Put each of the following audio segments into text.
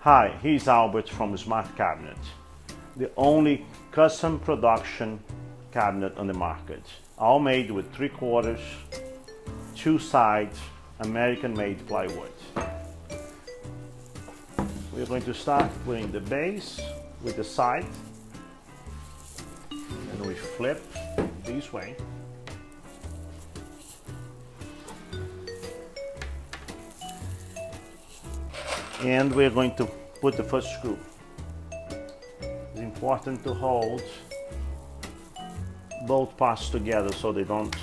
Hi, here's Albert from SmartCabinet, the only custom production cabinet on the market, all made with 3/4, 2 sides, American-made plywood. We're going to start putting the base with the side, and we flip this way. And we're going to put the first screw. It's important to hold both parts together so they don't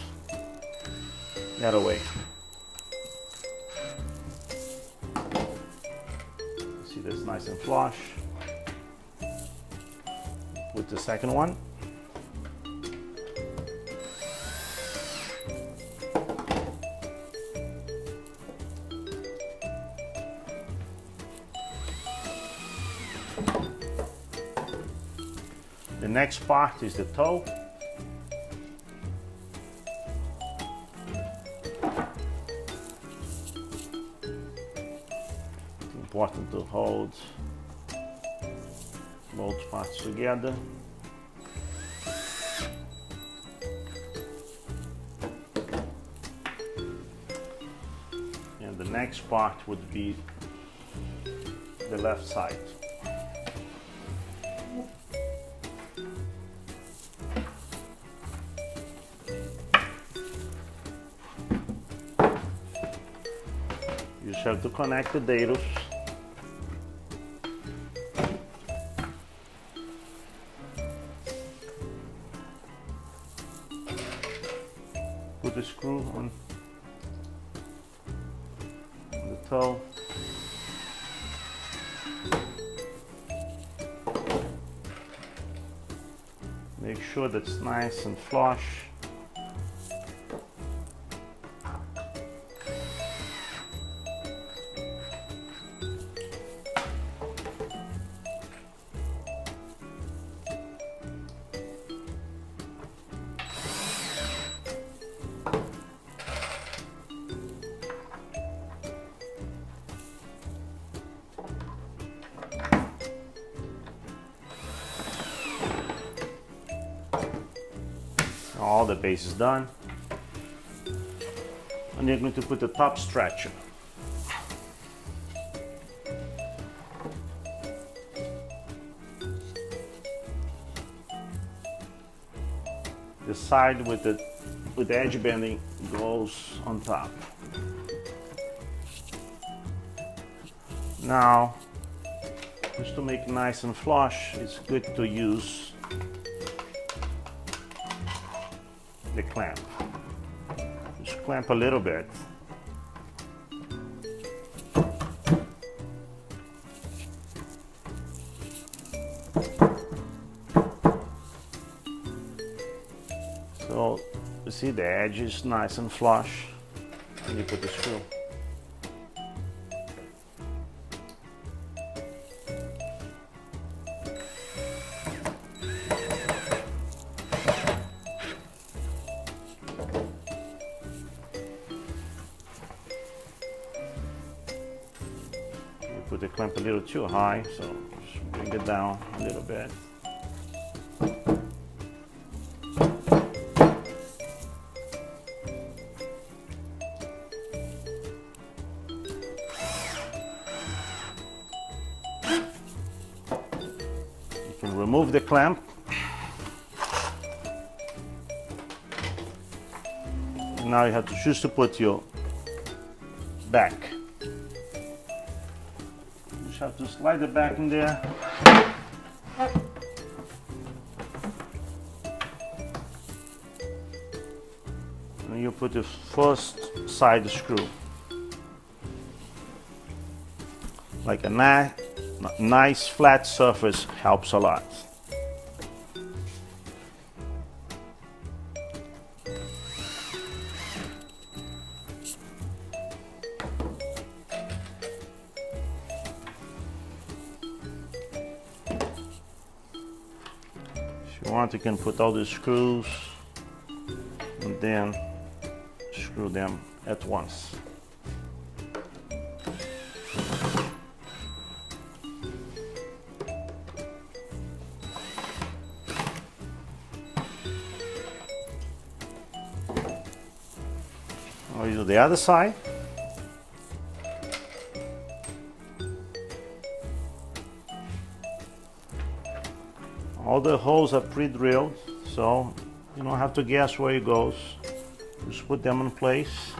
get away. See, that's nice and flush. Put the second one. The next part is the toe. It's important to hold both parts together. And the next part would be the left side. You just have to connect the dados. Put the screw on the toe. Make sure that's nice and flush. All the base is done, and you're going to put the top stretcher. The side with the edge bending goes on top. Now, just to make it nice and flush, it's good to use the clamp. Just clamp a little bit. So you see the edge is nice and flush, and you put the screw. Put the clamp a little too high, so just bring it down a little bit. You can remove the clamp. And now you have to choose to put your back. Have to slide it back in there. And you put the first side screw. Like a nice flat surface helps a lot. If you want, you can put all the screws and then screw them at once. we do the other side. All the holes are pre-drilled, so you don't have to guess where it goes. Just put them in place.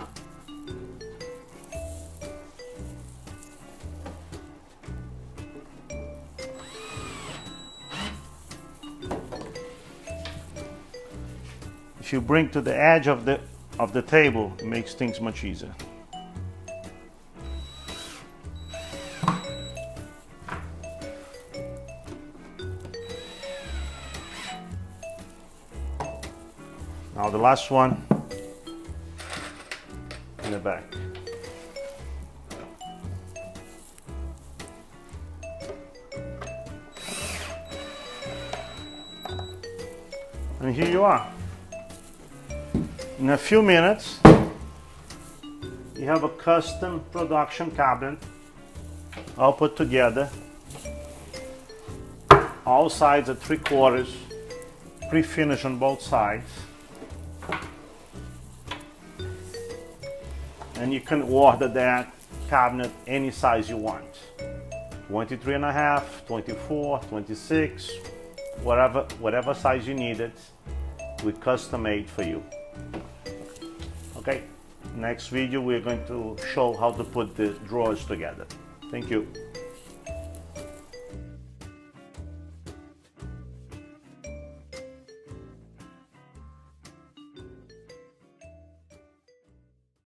If you bring to the edge of the table, it makes things much easier. Now the last one in the back. And here you are. In a few minutes, you have a custom production cabinet all put together. All sides are 3/4, pre-finished on both sides. And you can order that cabinet any size you want. 23.5, 24, 26, whatever size you need it, we custom made for you. Okay, next video we're going to show how to put the drawers together. Thank you.